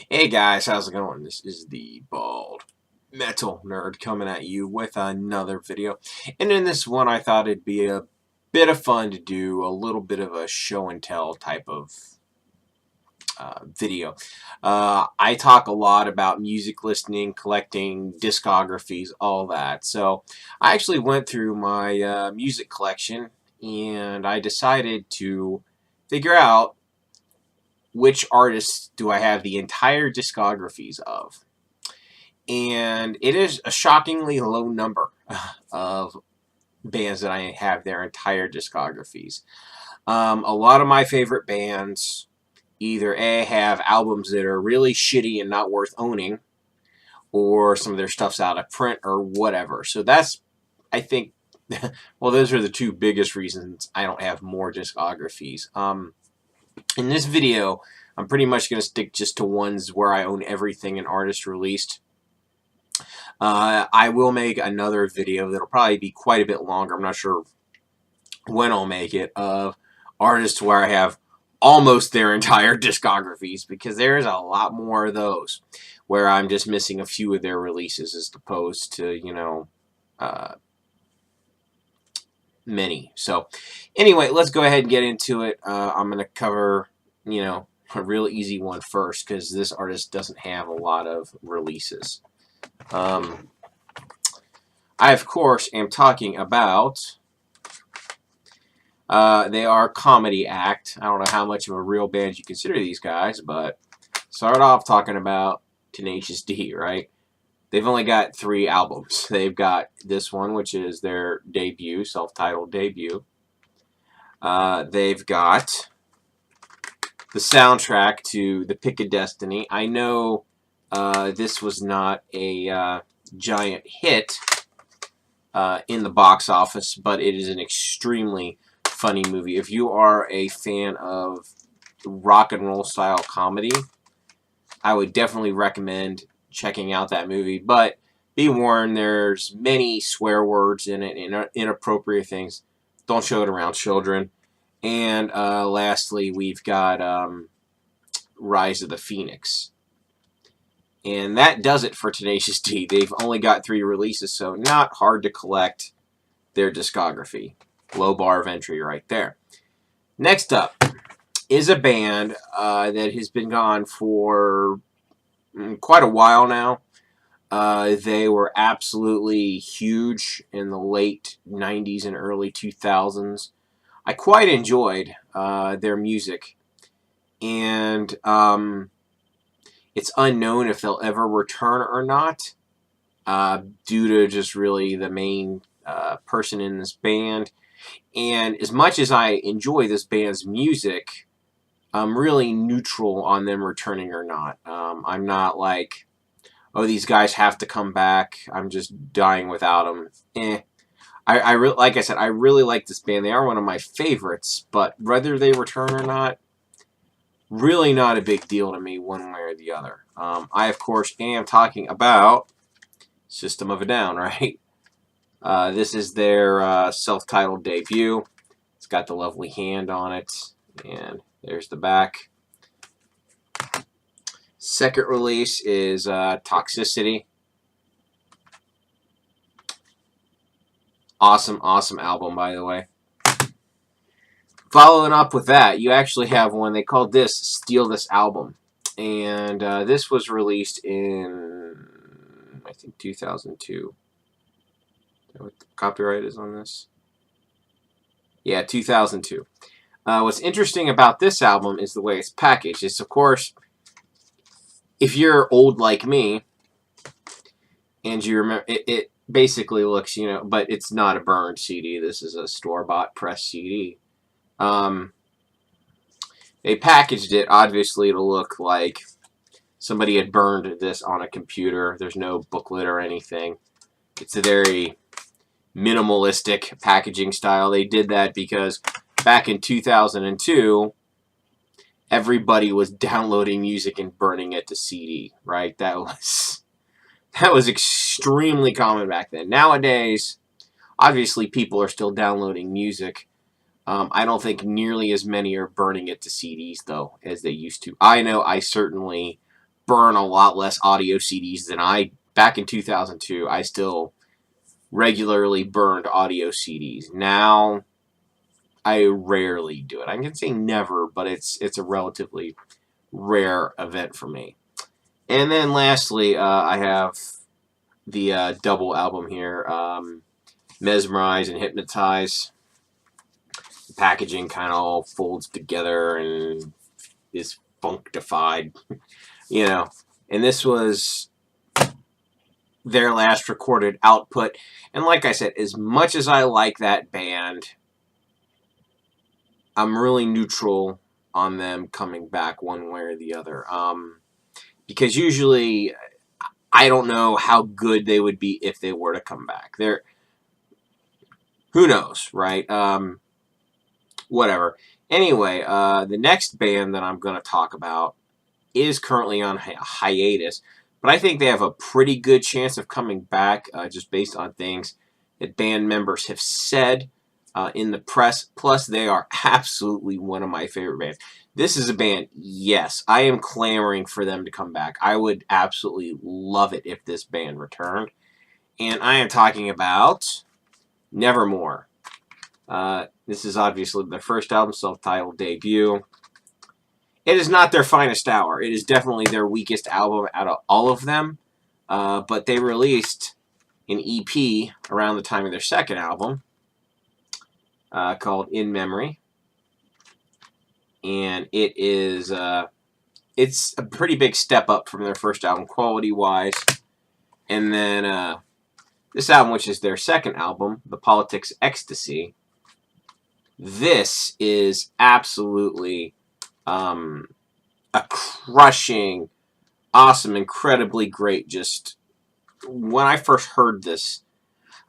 Hey guys, how's it going? This is the Bald Metal Nerd coming at you with another video. And in this one, I thought it'd be a bit of fun to do a little bit of a show and tell type of video. I talk a lot about music listening, collecting, discographies, all that. So I actually went through my music collection and I decided to figure out which artists do I have the entire discographies of. And it is a shockingly low number of bands that I have their entire discographies. A lot of my favorite bands either A, have albums that are really shitty and not worth owning, or some of their stuff's out of print or whatever. So that's, I think, well, those are the two biggest reasons I don't have more discographies. In this video, I'm pretty much going to stick just to ones where I own everything an artist released. I will make another video that'll probably be quite a bit longer. I'm not sure when I'll make it, of artists where I have almost their entire discographies, because there's a lot more of those where I'm just missing a few of their releases as opposed to, you know, many. So anyway, let's go ahead and get into it. I'm going to cover, you know, a real easy one first, because this artist doesn't have a lot of releases. I, of course, am talking about, they are a comedy act. I don't know how much of a real band you consider these guys, but start off talking about Tenacious D, right? They've only got 3 albums. They've got this one, which is their debut, self-titled debut. They've got the soundtrack to The Pick of Destiny. I know this was not a giant hit in the box office, but it is an extremely funny movie. If you are a fan of rock and roll style comedy, I would definitely recommend checking out that movie. But be warned, there's many swear words in it and inappropriate things. Don't show it around children. And lastly, we've got Rise of the Phoenix. And that does it for Tenacious D. They've only got 3 releases, so not hard to collect their discography. Low bar of entry right there. Next up is a band that has been gone for quite a while now. They were absolutely huge in the late 90s and early 2000s. I quite enjoyed their music. And it's unknown if they'll ever return or not, due to just really the main person in this band. And as much as I enjoy this band's music, I'm really neutral on them returning or not. I'm not like, oh, these guys have to come back, I'm just dying without them. Like I said, I really like this band. They are one of my favorites, but whether they return or not, really not a big deal to me one way or the other. I, of course, am talking about System of a Down, right? This is their self-titled debut. It's got the lovely hand on it, and there's the back. Second release is Toxicity. Awesome, awesome album, by the way. Following up with that, you actually have one. They called this Steal This Album. And this was released in, I think, 2002. What the copyright is on this? Yeah, 2002. What's interesting about this album is the way it's packaged. It's, of course, if you're old like me, and you remember, it basically looks, you know, but it's not a burned CD. This is a store-bought press CD. They packaged it, obviously, to look like somebody had burned this on a computer. There's no booklet or anything. It's a very minimalistic packaging style. They did that because back in 2002, everybody was downloading music and burning it to CD, right? That was extremely common back then. Nowadays, obviously, people are still downloading music. I don't think nearly as many are burning it to CDs, though, as they used to. I know I certainly burn a lot less audio CDs than back in 2002. I still regularly burned audio CDs. Now, I rarely do it. I can say never, but it's a relatively rare event for me. And then lastly, I have the double album here, Mesmerize and Hypnotize. The packaging kind of all folds together and is functified, you know. And this was their last recorded output. And like I said, as much as I like that band, I'm really neutral on them coming back one way or the other. Because usually I don't know how good they would be if they were to come back. Who knows, right? Whatever. Anyway, the next band that I'm going to talk about is currently on hiatus, but I think they have a pretty good chance of coming back just based on things that band members have said in the press. Plus, they are absolutely one of my favorite bands. This is a band, yes, I am clamoring for them to come back. I would absolutely love it if this band returned. And I am talking about Nevermore. This is obviously their first album, self-titled debut. It is not their finest hour. It is definitely their weakest album out of all of them. But they released an EP around the time of their second album called In Memory. And it's a pretty big step up from their first album quality-wise. And then this album, which is their second album, The Politics Ecstasy, this is absolutely a crushing, awesome, incredibly great. Just when I first heard this,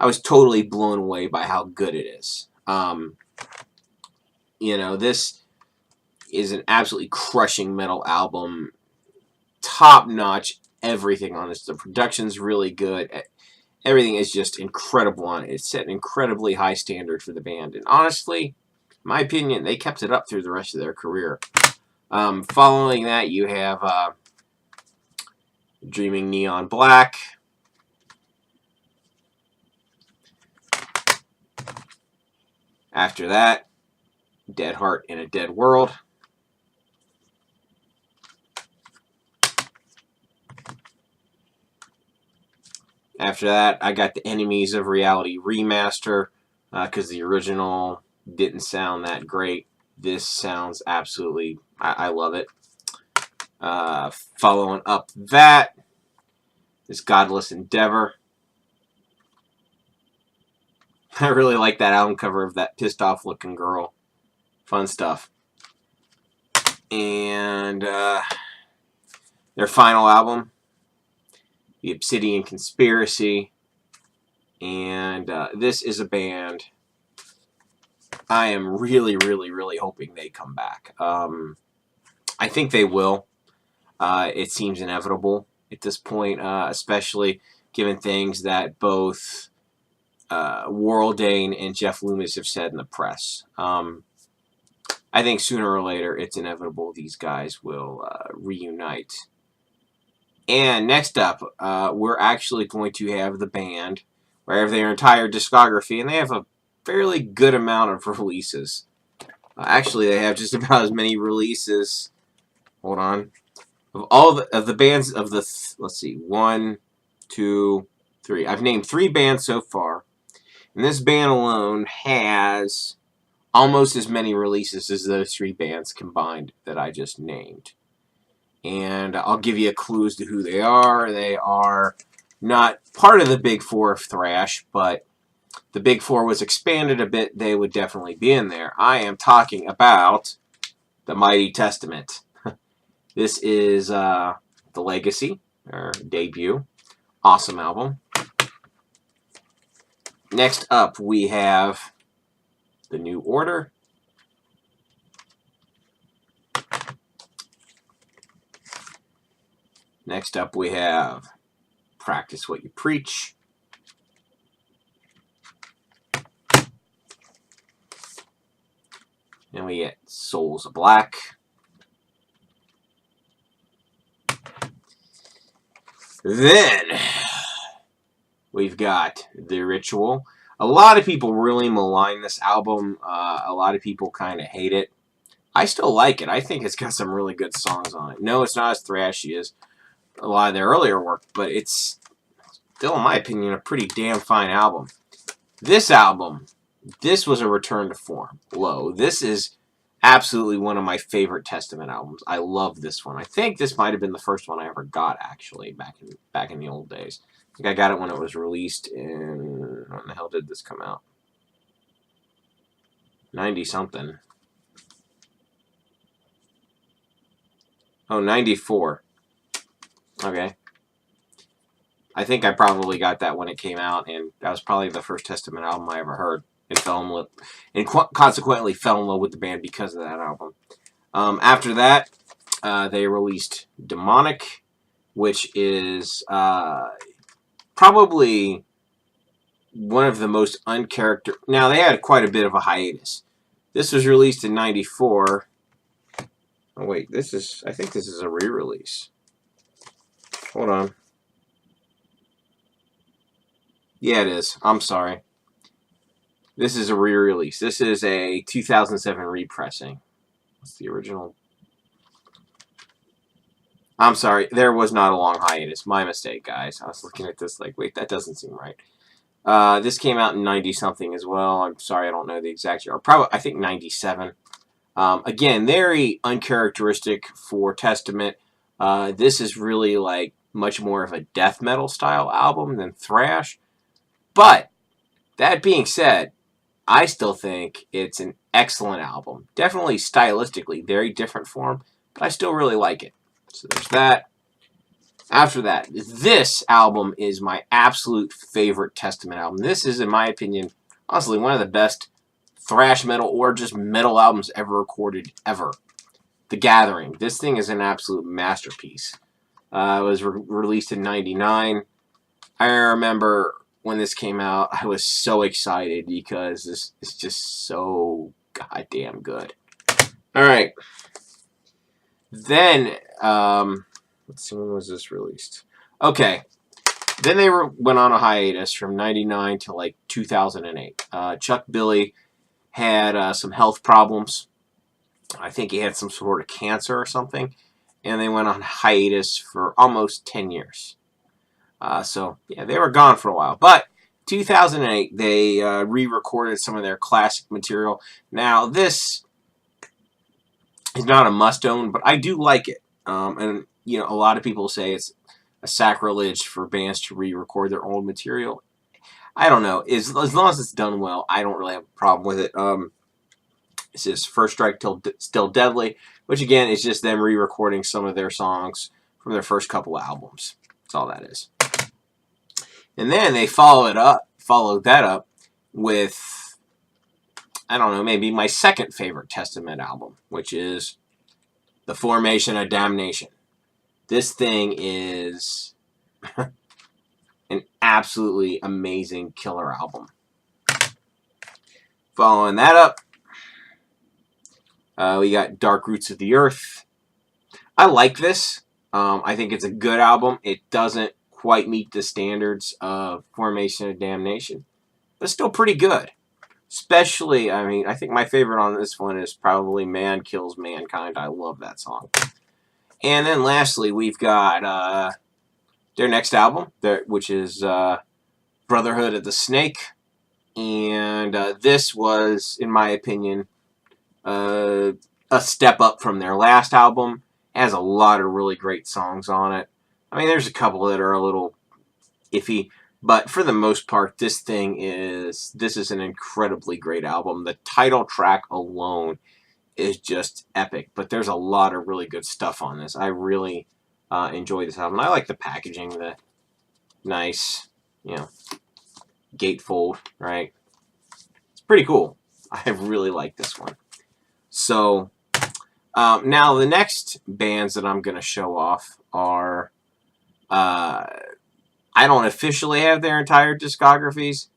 I was totally blown away by how good it is. You know, this is an absolutely crushing metal album. Top notch, everything on this. The production's really good. Everything is just incredible on it. It set an incredibly high standard for the band. And honestly, in my opinion, they kept it up through the rest of their career. Following that, you have Dreaming Neon Black. After that, Dead Heart in a Dead World. After that, I got the Enemies of Reality remaster because the original didn't sound that great. This sounds absolutely, I love it. Following up that is Godless Endeavor. I really like that album cover of that pissed off looking girl. Fun stuff. And their final album, The Obsidian Conspiracy. And this is a band I am really, really, really hoping they come back. I think they will. It seems inevitable at this point, especially given things that both Warldane and Jeff Loomis have said in the press. I think sooner or later it's inevitable these guys will reunite. And next up, we're actually going to have the band, where have their entire discography, and they have a fairly good amount of releases. Actually, they have just about as many releases. Hold on. Of all the bands of the let's see, 1, 2, 3. I've named 3 bands so far, and this band alone has almost as many releases as those 3 bands combined that I just named. And I'll give you a clue as to who they are. They are not part of the Big Four of thrash, but the Big Four was expanded a bit. They would definitely be in there. I am talking about the Mighty Testament. This is The Legacy, or debut. Awesome album. Next up, we have The New Order. Next up, we have Practice What You Preach. Then we get Souls of Black. Then we've got The Ritual. A lot of people really malign this album. A lot of people kind of hate it. I still like it. I think it's got some really good songs on it. No, it's not as thrashy as a lot of their earlier work, but it's still, in my opinion, a pretty damn fine album. This album, this was a return to form. Low. This is absolutely one of my favorite Testament albums. I love this one. I think this might have been the first one I ever got, actually, back in the old days. I think I got it when it was released in... When the hell did this come out? 90-something. Oh, 94. Okay. I think I probably got that when it came out, and that was probably the first Testament album I ever heard, and fell in love, and consequently fell in love with the band because of that album. After that, they released Demonic, which is probably one of the most uncharacteristic. Now, they had quite a bit of a hiatus. This was released in 94. Oh, wait, I think this is a re-release. Hold on. Yeah, it is. I'm sorry. This is a re-release. This is a 2007 repressing. What's the original? I'm sorry. There was not a long hiatus. My mistake, guys. I was looking at this like, wait, that doesn't seem right. This came out in 90-something as well. I'm sorry, I don't know the exact year. Probably, I think 97. Again, very uncharacteristic for Testament. This is really like much more of a death metal style album than thrash. But that being said, I still think it's an excellent album. Definitely stylistically very different form, but I still really like it. So there's that. After that, this album is my absolute favorite Testament album. This is, in my opinion, honestly, one of the best thrash metal or just metal albums ever recorded, ever. The Gathering. This thing is an absolute masterpiece. It was released in 99. I remember when this came out, I was so excited because this is just so goddamn good. Alright. Then, let's see, when was this released? Okay. Then they went on a hiatus from 99 to like 2008. Chuck Billy had some health problems. I think he had some sort of cancer or something. And they went on hiatus for almost 10 years. So, yeah, they were gone for a while. But 2008, they re-recorded some of their classic material. Now, this is not a must-own, but I do like it. And, you know, a lot of people say it's a sacrilege for bands to re-record their old material. I don't know. As long as it's done well, I don't really have a problem with it. This is First Strike Still Deadly, which, again, is just them re-recording some of their songs from their first couple of albums. That's all that is. And then they followed that up with, I don't know, maybe my second favorite Testament album, which is The Formation of Damnation. This thing is an absolutely amazing killer album. Following that up, we got Dark Roots of the Earth. I like this. I think it's a good album. It doesn't quite meet the standards of Formation of Damnation, but still pretty good. Especially, I mean, I think my favorite on this one is probably Man Kills Mankind. I love that song. And then lastly, we've got their next album, which is Brotherhood of the Snake. And this was, in my opinion, a step up from their last album. It has a lot of really great songs on it. I mean, there's a couple that are a little iffy, but for the most part, this is an incredibly great album. The title track alone is just epic, but there's a lot of really good stuff on this. I really enjoy this album. I like the packaging, the nice, you know, gatefold, right? It's pretty cool. I really like this one. So, now the next bands that I'm going to show off are, I don't officially have their entire discographies,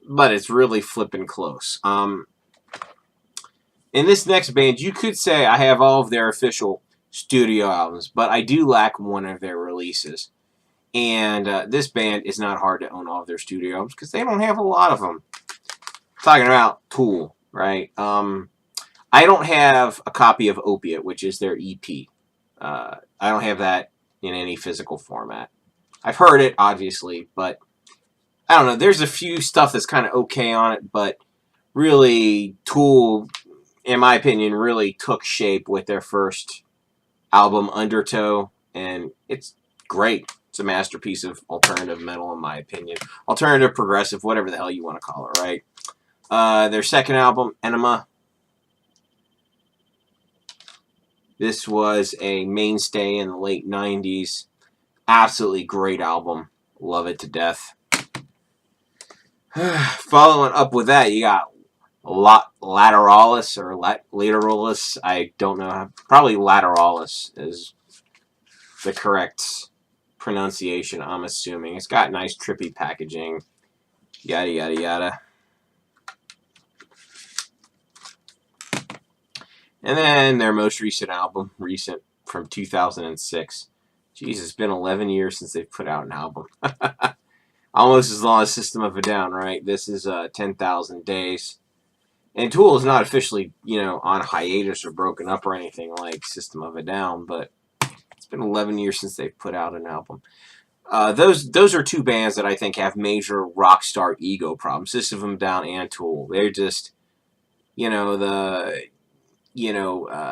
but it's really flipping close. In this next band, you could say I have all of their official studio albums, but I do lack one of their releases. And this band is not hard to own all of their studio albums because they don't have a lot of them. Talking about Tool, right? I don't have a copy of Opiate, which is their EP. I don't have that in any physical format. I've heard it, obviously, but I don't know. There's a few stuff that's kind of okay on it, but really, Tool, in my opinion, really took shape with their first album, Undertow, and it's great. It's a masterpiece of alternative metal, in my opinion. Alternative, progressive, whatever the hell you want to call it, right? Their second album, Enema. This was a mainstay in the late 90s. Absolutely great album. Love it to death. Following up with that, you got Lateralis or Lateralis. I don't know. Probably Lateralis is the correct pronunciation, I'm assuming. It's got nice trippy packaging. Yada, yada, yada. And then their most recent album, from 2006. Jeez, it's been 11 years since they've put out an album. Almost as long as System of a Down, right? This is 10,000 Days. And Tool is not officially, on hiatus or broken up or anything like System of a Down, but it's been 11 years since they've put out an album. Those are two bands that I think have major rock star ego problems. System of a Down and Tool. They're just,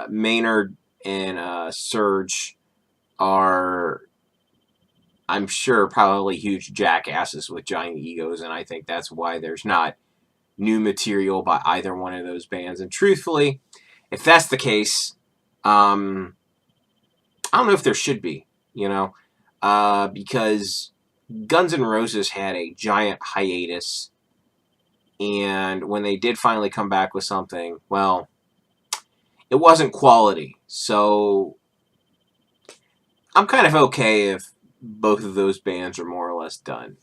Maynard and Serge are, I'm sure, probably huge jackasses with giant egos, and I think that's why there's not new material by either one of those bands. And truthfully, if that's the case, I don't know if there should be, because Guns N' Roses had a giant hiatus, and when they did finally come back with something, well, it wasn't quality. So I'm kind of okay if both of those bands are more or less done.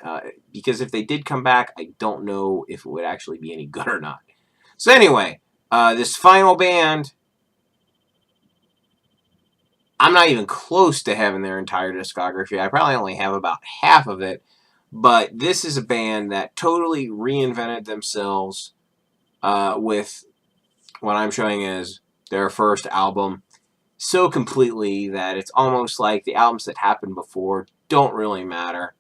Because if they did come back, I don't know if it would actually be any good or not. So anyway, this final band, I'm not even close to having their entire discography. I probably only have about half of it. But this is a band that totally reinvented themselves with what I'm showing as their first album so completely that it's almost like the albums that happened before don't really matter.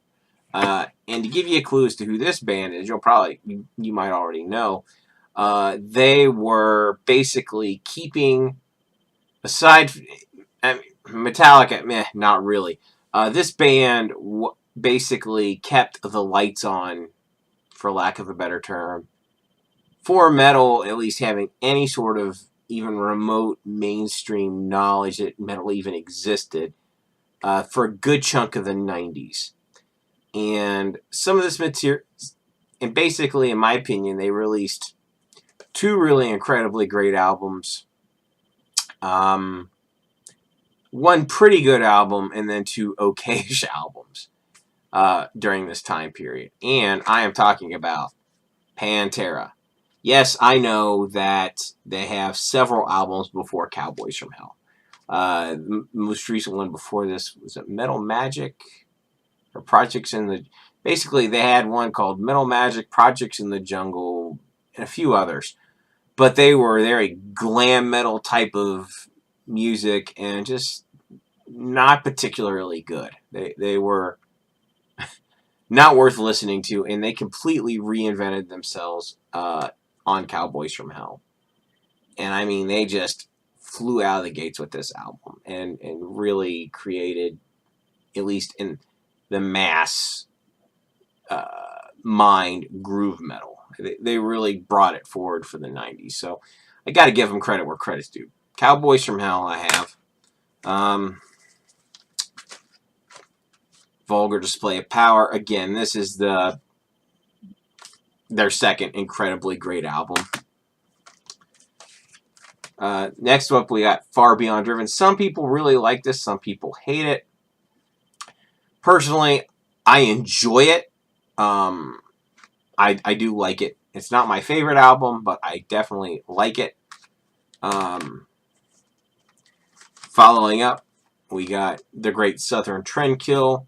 And to give you a clue as to who this band is, you might already know. They were basically keeping, aside, Metallica, meh, not really. This band basically kept the lights on, for lack of a better term, for metal, at least having any sort of even remote mainstream knowledge that metal even existed, for a good chunk of the 90s. And some of this material, and basically, in my opinion, they released two really incredibly great albums. One pretty good album, and then two okay-ish albums during this time period. And I am talking about Pantera. Yes, I know that they have several albums before Cowboys from Hell. The most recent one before this was Metal Magic or Projects in the... Basically, they had one called Metal Magic, Projects in the Jungle, and a few others. But they're a glam metal type of music and just not particularly good. They were not worth listening to, and they completely reinvented themselves on Cowboys from Hell. And I mean, they just flew out of the gates with this album and really created, at least in the mass mind, groove metal. They really brought it forward for the 90s. So I got to give them credit where credit's due. Cowboys from Hell I have. Vulgar Display of Power. Again, this is their second incredibly great album. Next up, we got Far Beyond Driven. Some people really like this. Some people hate it. Personally, I enjoy it. I do like it. It's not my favorite album, but I definitely like it. Following up, we got The Great Southern Trendkill.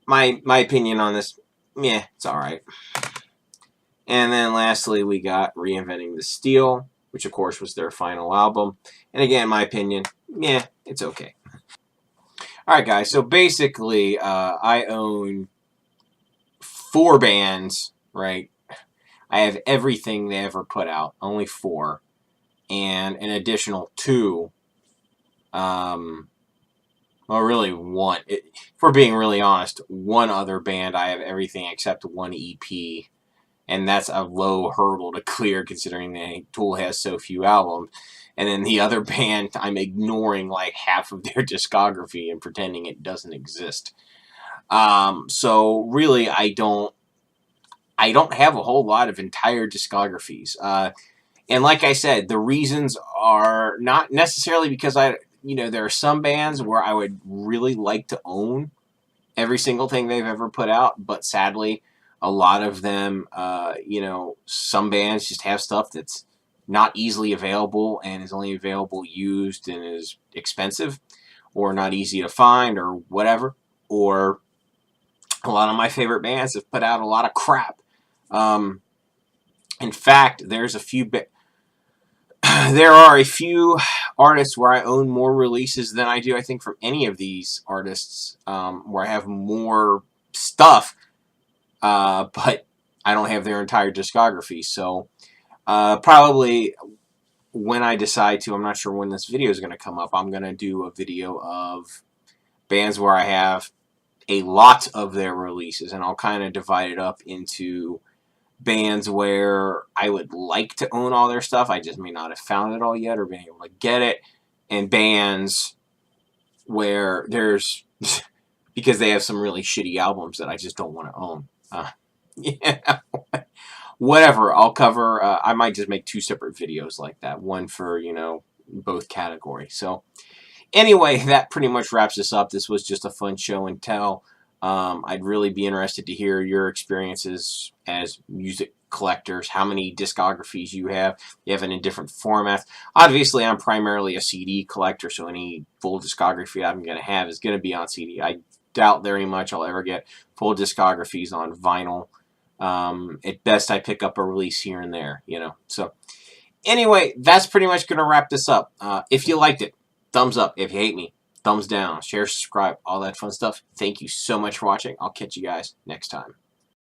My opinion on this, yeah, it's alright. And then lastly, we got Reinventing the Steel, which of course was their final album. And again, my opinion, yeah, it's okay. Alright guys, so basically, I own 4 bands, right? I have everything they ever put out, only 4. And an additional 2, well, really 1. If we're being really honest, 1 other band I have everything except 1 EP. And that's a low hurdle to clear considering the Tool has so few albums. And then the other band, I'm ignoring like half of their discography and pretending it doesn't exist. So really, I don't have a whole lot of entire discographies. And like I said, the reasons are not necessarily because there are some bands where I would really like to own every single thing they've ever put out, but sadly, a lot of them, some bands just have stuff that's not easily available and is only available used and is expensive or not easy to find or whatever. Or a lot of my favorite bands have put out a lot of crap. In fact, there are a few artists where I own more releases than I do, I think, from any of these artists, where I have more stuff, but I don't have their entire discography. So probably when I decide to, I'm not sure when this video is going to come up, I'm going to do a video of bands where I have a lot of their releases, and I'll kind of divide it up into bands where I would like to own all their stuff, I just may not have found it all yet or been able to get it, and bands where there's because they have some really shitty albums that I just don't want to own. Yeah, whatever. I'll cover. I might just make 2 separate videos like that, one for both categories. So anyway, that pretty much wraps this up. This was just a fun show and tell. I'd really be interested to hear your experiences as music collectors, how many discographies you have it in different formats. Obviously, I'm primarily a CD collector, so any full discography I'm going to have is going to be on CD. I doubt very much I'll ever get full discographies on vinyl. At best, I pick up a release here and there, So anyway, that's pretty much going to wrap this up. If you liked it, thumbs up. If you hate me, thumbs down. Share, subscribe, all that fun stuff. Thank you so much for watching. I'll catch you guys next time.